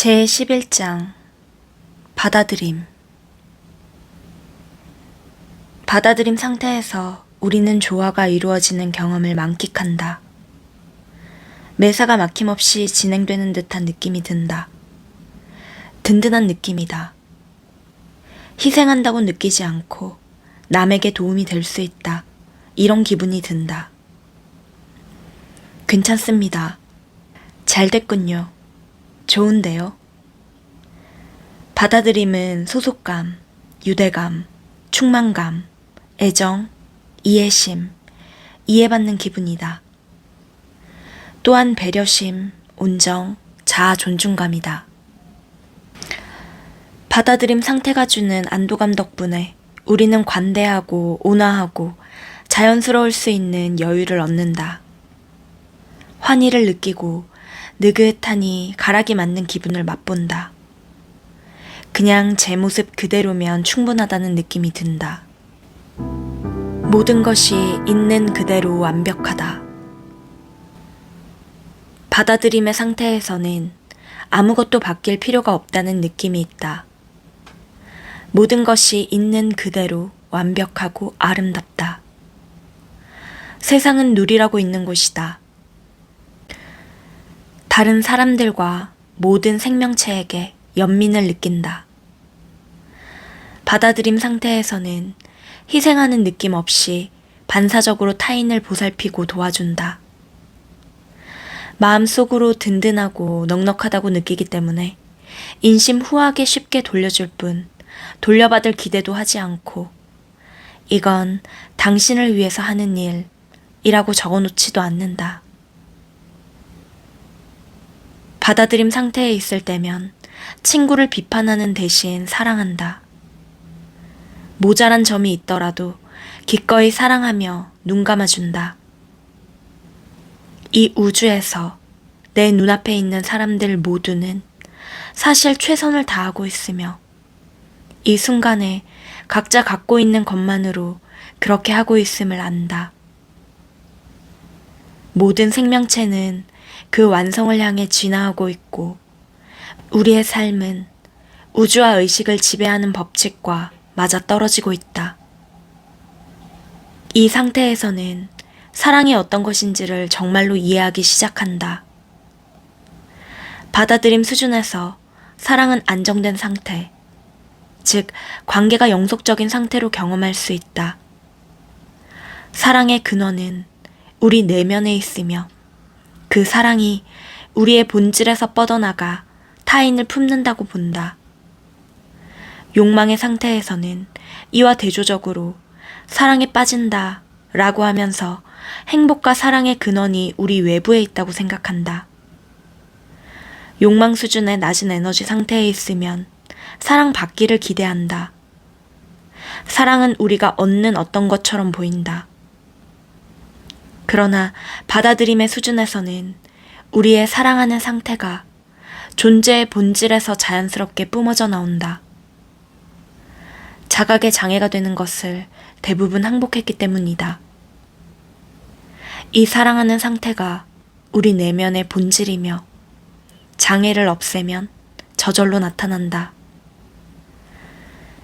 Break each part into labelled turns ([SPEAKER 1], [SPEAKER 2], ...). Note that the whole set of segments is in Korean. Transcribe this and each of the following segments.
[SPEAKER 1] 제11장 받아들임. 받아들임 상태에서 우리는 조화가 이루어지는 경험을 만끽한다. 매사가 막힘없이 진행되는 듯한 느낌이 든다. 든든한 느낌이다. 희생한다고 느끼지 않고 남에게 도움이 될 수 있다. 이런 기분이 든다. 괜찮습니다. 잘 됐군요. 좋은데요. 받아들임은 소속감, 유대감, 충만감, 애정, 이해심, 이해받는 기분이다. 또한 배려심, 온정, 자아 존중감이다. 받아들임 상태가 주는 안도감 덕분에 우리는 관대하고 온화하고 자연스러울 수 있는 여유를 얻는다. 환희를 느끼고 느긋하니 가락이 맞는 기분을 맛본다. 그냥 제 모습 그대로면 충분하다는 느낌이 든다. 모든 것이 있는 그대로 완벽하다. 받아들임의 상태에서는 아무것도 바뀔 필요가 없다는 느낌이 있다. 모든 것이 있는 그대로 완벽하고 아름답다. 세상은 누리라고 있는 곳이다. 다른 사람들과 모든 생명체에게 연민을 느낀다. 받아들임 상태에서는 희생하는 느낌 없이 반사적으로 타인을 보살피고 도와준다. 마음속으로 든든하고 넉넉하다고 느끼기 때문에 인심 후하게 쉽게 돌려줄 뿐 돌려받을 기대도 하지 않고 이건 당신을 위해서 하는 일이라고 적어놓지도 않는다. 받아들임 상태에 있을 때면 친구를 비판하는 대신 사랑한다. 모자란 점이 있더라도 기꺼이 사랑하며 눈 감아준다. 이 우주에서 내 눈앞에 있는 사람들 모두는 사실 최선을 다하고 있으며 이 순간에 각자 갖고 있는 것만으로 그렇게 하고 있음을 안다. 모든 생명체는 그 완성을 향해 진화하고 있고 우리의 삶은 우주와 의식을 지배하는 법칙과 맞아떨어지고 있다. 이 상태에서는 사랑이 어떤 것인지를 정말로 이해하기 시작한다. 받아들임 수준에서 사랑은 안정된 상태, 즉 관계가 영속적인 상태로 경험할 수 있다. 사랑의 근원은 우리 내면에 있으며 그 사랑이 우리의 본질에서 뻗어나가 타인을 품는다고 본다. 욕망의 상태에서는 이와 대조적으로 사랑에 빠진다 라고 하면서 행복과 사랑의 근원이 우리 외부에 있다고 생각한다. 욕망 수준의 낮은 에너지 상태에 있으면 사랑 받기를 기대한다. 사랑은 우리가 얻는 어떤 것처럼 보인다. 그러나 받아들임의 수준에서는 우리의 사랑하는 상태가 존재의 본질에서 자연스럽게 뿜어져 나온다. 자각의 장애가 되는 것을 대부분 항복했기 때문이다. 이 사랑하는 상태가 우리 내면의 본질이며 장애를 없애면 저절로 나타난다.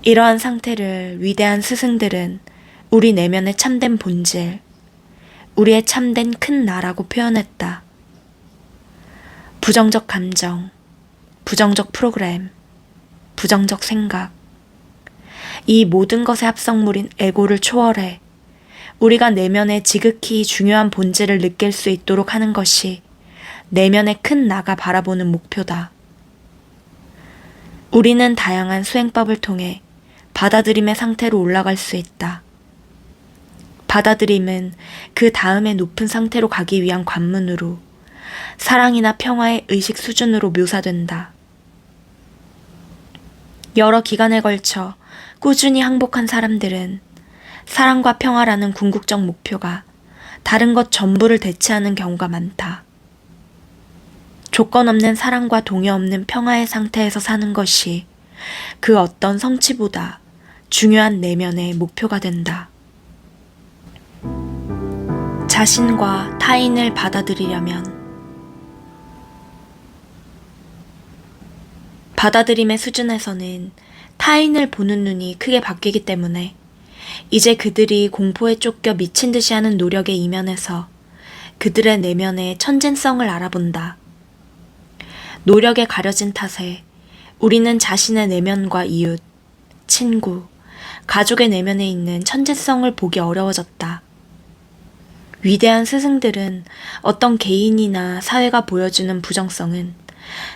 [SPEAKER 1] 이러한 상태를 위대한 스승들은 우리 내면의 참된 본질, 우리의 참된 큰 나라고 표현했다. 부정적 감정, 부정적 프로그램, 부정적 생각, 이 모든 것의 합성물인 에고를 초월해 우리가 내면의 지극히 중요한 본질을 느낄 수 있도록 하는 것이 내면의 큰 나가 바라보는 목표다. 우리는 다양한 수행법을 통해 받아들임의 상태로 올라갈 수 있다. 받아들임은 그 다음의 높은 상태로 가기 위한 관문으로 사랑이나 평화의 의식 수준으로 묘사된다. 여러 기간에 걸쳐 꾸준히 항복한 사람들은 사랑과 평화라는 궁극적 목표가 다른 것 전부를 대체하는 경우가 많다. 조건 없는 사랑과 동의 없는 평화의 상태에서 사는 것이 그 어떤 성취보다 중요한 내면의 목표가 된다. 자신과 타인을 받아들이려면 받아들임의 수준에서는 타인을 보는 눈이 크게 바뀌기 때문에 이제 그들이 공포에 쫓겨 미친 듯이 하는 노력의 이면에서 그들의 내면의 천진성을 알아본다. 노력에 가려진 탓에 우리는 자신의 내면과 이웃, 친구, 가족의 내면에 있는 천재성을 보기 어려워졌다. 위대한 스승들은 어떤 개인이나 사회가 보여주는 부정성은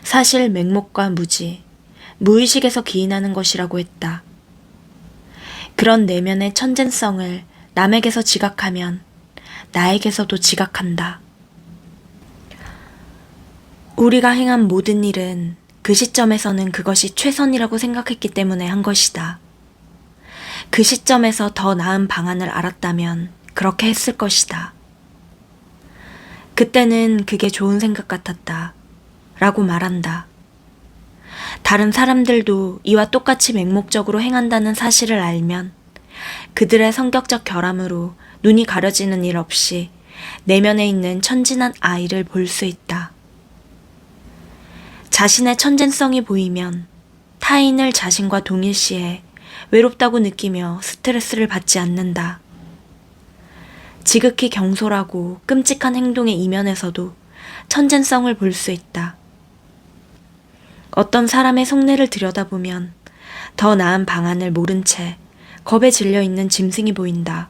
[SPEAKER 1] 사실 맹목과 무지, 무의식에서 기인하는 것이라고 했다. 그런 내면의 천재성을 남에게서 지각하면 나에게서도 지각한다. 우리가 행한 모든 일은 그 시점에서는 그것이 최선이라고 생각했기 때문에 한 것이다. 그 시점에서 더 나은 방안을 알았다면 그렇게 했을 것이다. 그때는 그게 좋은 생각 같았다. 라고 말한다. 다른 사람들도 이와 똑같이 맹목적으로 행한다는 사실을 알면 그들의 성격적 결함으로 눈이 가려지는 일 없이 내면에 있는 천진한 아이를 볼 수 있다. 자신의 천재성이 보이면 타인을 자신과 동일시해 외롭다고 느끼며 스트레스를 받지 않는다. 지극히 경솔하고 끔찍한 행동의 이면에서도 천재성을 볼 수 있다. 어떤 사람의 속내를 들여다보면 더 나은 방안을 모른 채 겁에 질려 있는 짐승이 보인다.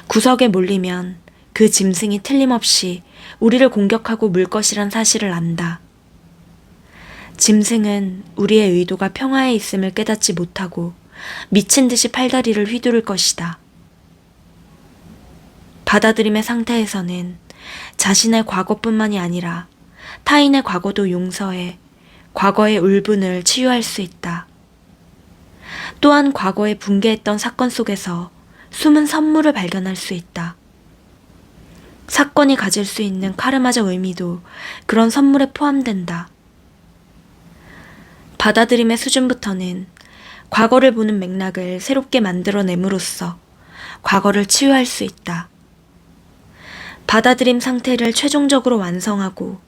[SPEAKER 1] 구석에 몰리면 그 짐승이 틀림없이 우리를 공격하고 물 것이란 사실을 안다. 짐승은 우리의 의도가 평화에 있음을 깨닫지 못하고 미친 듯이 팔다리를 휘두를 것이다. 받아들임의 상태에서는 자신의 과거뿐만이 아니라 타인의 과거도 용서해 과거의 울분을 치유할 수 있다. 또한 과거에 붕괴했던 사건 속에서 숨은 선물을 발견할 수 있다. 사건이 가질 수 있는 카르마적 의미도 그런 선물에 포함된다. 받아들임의 수준부터는 과거를 보는 맥락을 새롭게 만들어냄으로써 과거를 치유할 수 있다. 받아들임 상태를 최종적으로 완성하고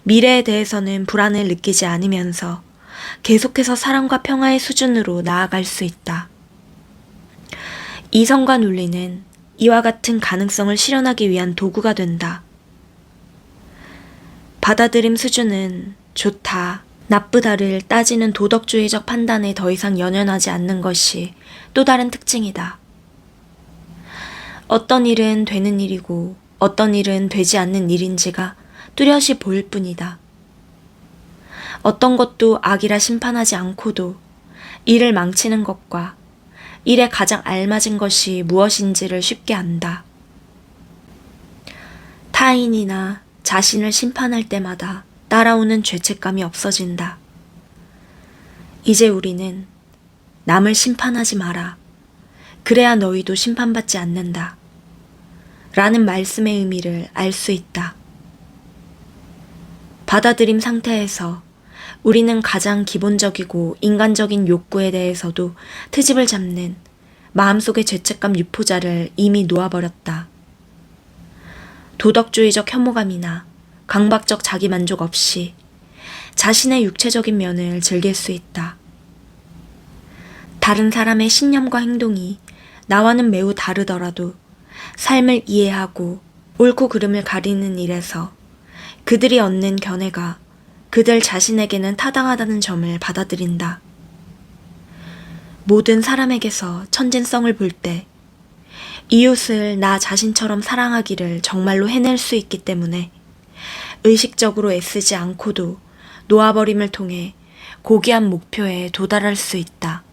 [SPEAKER 1] 미래에 대해서는 불안을 느끼지 않으면서 계속해서 사랑과 평화의 수준으로 나아갈 수 있다. 이성과 논리는 이와 같은 가능성을 실현하기 위한 도구가 된다. 받아들임 수준은 좋다, 나쁘다를 따지는 도덕주의적 판단에 더 이상 연연하지 않는 것이 또 다른 특징이다. 어떤 일은 되는 일이고 어떤 일은 되지 않는 일인지가 뚜렷이 보일 뿐이다. 어떤 것도 악이라 심판하지 않고도 일을 망치는 것과 일에 가장 알맞은 것이 무엇인지를 쉽게 안다. 타인이나 자신을 심판할 때마다 따라오는 죄책감이 없어진다. 이제 우리는 남을 심판하지 마라. 그래야 너희도 심판받지 않는다. 라는 말씀의 의미를 알 수 있다. 받아들임 상태에서 우리는 가장 기본적이고 인간적인 욕구에 대해서도 트집을 잡는 마음속의 죄책감 유포자를 이미 놓아버렸다. 도덕주의적 혐오감이나 강박적 자기만족 없이 자신의 육체적인 면을 즐길 수 있다. 다른 사람의 신념과 행동이 나와는 매우 다르더라도 삶을 이해하고 옳고 그름을 가리는 일에서 그들이 얻는 견해가 그들 자신에게는 타당하다는 점을 받아들인다. 모든 사람에게서 천진성을 볼 때 이웃을 나 자신처럼 사랑하기를 정말로 해낼 수 있기 때문에 의식적으로 애쓰지 않고도 놓아버림을 통해 고귀한 목표에 도달할 수 있다.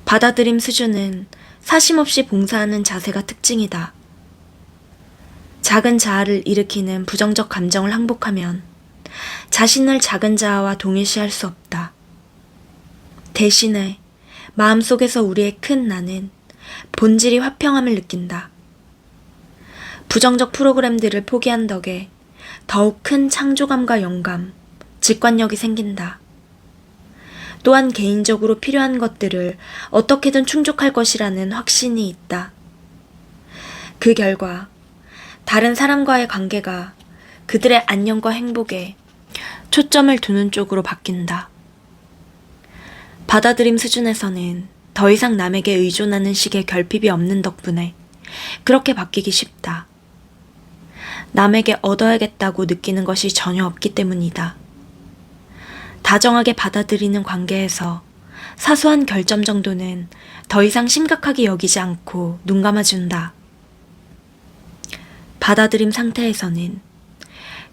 [SPEAKER 1] 받아들임 수준은 사심없이 봉사하는 자세가 특징이다. 작은 자아를 일으키는 부정적 감정을 항복하면 자신을 작은 자아와 동일시할 수 없다. 대신에 마음속에서 우리의 큰 나는 본질이 화평함을 느낀다. 부정적 프로그램들을 포기한 덕에 더욱 큰 창조감과 영감, 직관력이 생긴다. 또한 개인적으로 필요한 것들을 어떻게든 충족할 것이라는 확신이 있다. 그 결과 다른 사람과의 관계가 그들의 안녕과 행복에 초점을 두는 쪽으로 바뀐다. 받아들임 수준에서는 더 이상 남에게 의존하는 식의 결핍이 없는 덕분에 그렇게 바뀌기 쉽다. 남에게 얻어야겠다고 느끼는 것이 전혀 없기 때문이다. 다정하게 받아들이는 관계에서 사소한 결점 정도는 더 이상 심각하게 여기지 않고 눈 감아준다. 받아들임 상태에서는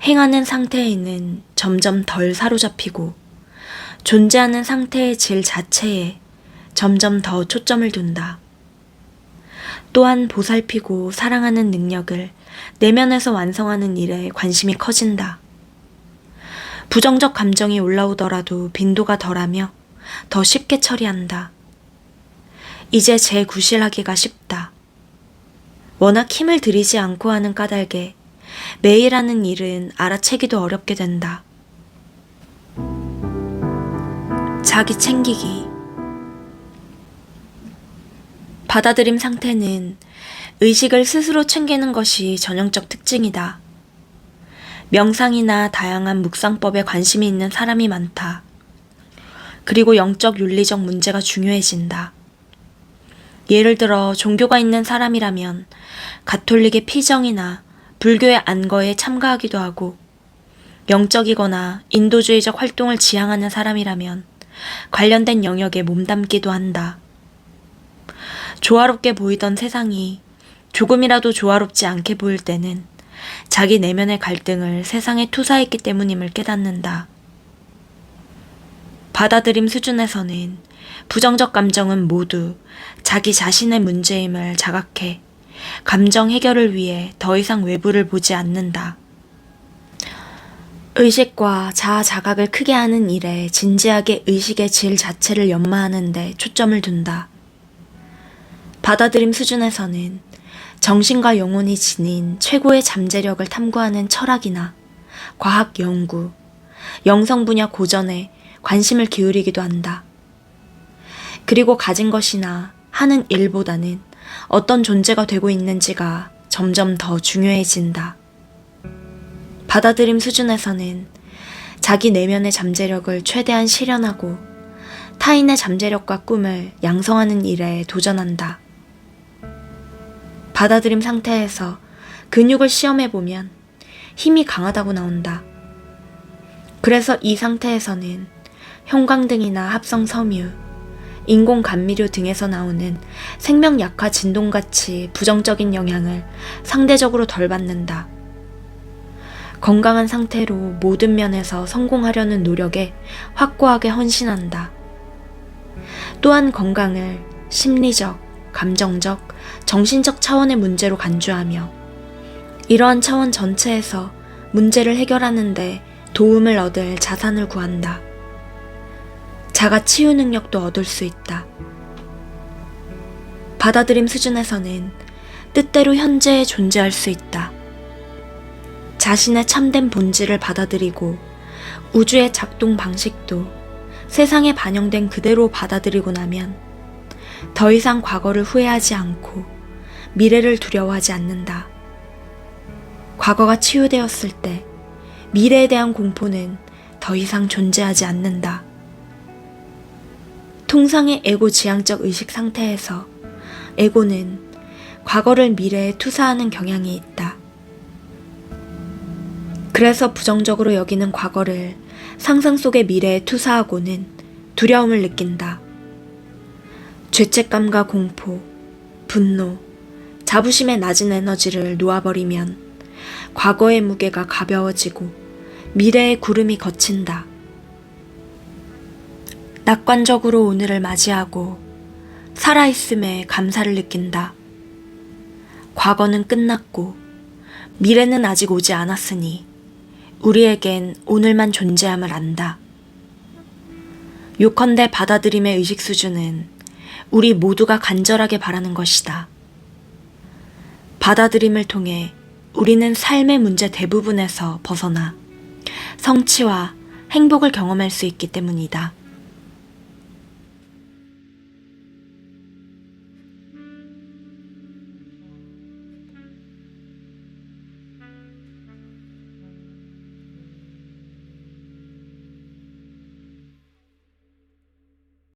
[SPEAKER 1] 행하는 상태에는 점점 덜 사로잡히고 존재하는 상태의 질 자체에 점점 더 초점을 둔다. 또한 보살피고 사랑하는 능력을 내면에서 완성하는 일에 관심이 커진다. 부정적 감정이 올라오더라도 빈도가 덜하며 더 쉽게 처리한다. 이제 재구실하기가 쉽다. 워낙 힘을 들이지 않고 하는 까닭에 매일 하는 일은 알아채기도 어렵게 된다. 자기 챙기기. 받아들임 상태는 의식을 스스로 챙기는 것이 전형적 특징이다. 명상이나 다양한 묵상법에 관심이 있는 사람이 많다. 그리고 영적 윤리적 문제가 중요해진다. 예를 들어 종교가 있는 사람이라면 가톨릭의 피정이나 불교의 안거에 참가하기도 하고, 영적이거나 인도주의적 활동을 지향하는 사람이라면 관련된 영역에 몸담기도 한다. 조화롭게 보이던 세상이 조금이라도 조화롭지 않게 보일 때는 자기 내면의 갈등을 세상에 투사했기 때문임을 깨닫는다. 받아들임 수준에서는 부정적 감정은 모두 자기 자신의 문제임을 자각해 감정 해결을 위해 더 이상 외부를 보지 않는다. 의식과 자아 자각을 크게 하는 일에 진지하게 의식의 질 자체를 연마하는 데 초점을 둔다. 받아들임 수준에서는 정신과 영혼이 지닌 최고의 잠재력을 탐구하는 철학이나 과학 연구, 영성 분야 고전에 관심을 기울이기도 한다. 그리고 가진 것이나 하는 일보다는 어떤 존재가 되고 있는지가 점점 더 중요해진다. 받아들임 수준에서는 자기 내면의 잠재력을 최대한 실현하고 타인의 잠재력과 꿈을 양성하는 일에 도전한다. 받아들임 상태에서 근육을 시험해보면 힘이 강하다고 나온다. 그래서 이 상태에서는 형광등이나 합성 섬유, 인공 감미료 등에서 나오는 생명약화 진동같이 부정적인 영향을 상대적으로 덜 받는다. 건강한 상태로 모든 면에서 성공하려는 노력에 확고하게 헌신한다. 또한 건강을 심리적, 감정적, 정신적 차원의 문제로 간주하며 이러한 차원 전체에서 문제를 해결하는 데 도움을 얻을 자산을 구한다. 자가 치유 능력도 얻을 수 있다. 받아들임 수준에서는 뜻대로 현재에 존재할 수 있다. 자신의 참된 본질을 받아들이고 우주의 작동 방식도 세상에 반영된 그대로 받아들이고 나면 더 이상 과거를 후회하지 않고 미래를 두려워하지 않는다. 과거가 치유되었을 때 미래에 대한 공포는 더 이상 존재하지 않는다. 통상의 에고 지향적 의식 상태에서 에고는 과거를 미래에 투사하는 경향이 있다. 그래서 부정적으로 여기는 과거를 상상 속의 미래에 투사하고는 두려움을 느낀다. 죄책감과 공포, 분노, 자부심의 낮은 에너지를 놓아버리면 과거의 무게가 가벼워지고 미래의 구름이 걷힌다. 낙관적으로 오늘을 맞이하고 살아있음에 감사를 느낀다. 과거는 끝났고 미래는 아직 오지 않았으니 우리에겐 오늘만 존재함을 안다. 요컨대 받아들임의 의식 수준은 우리 모두가 간절하게 바라는 것이다. 받아들임을 통해 우리는 삶의 문제 대부분에서 벗어나 성취와 행복을 경험할 수 있기 때문이다.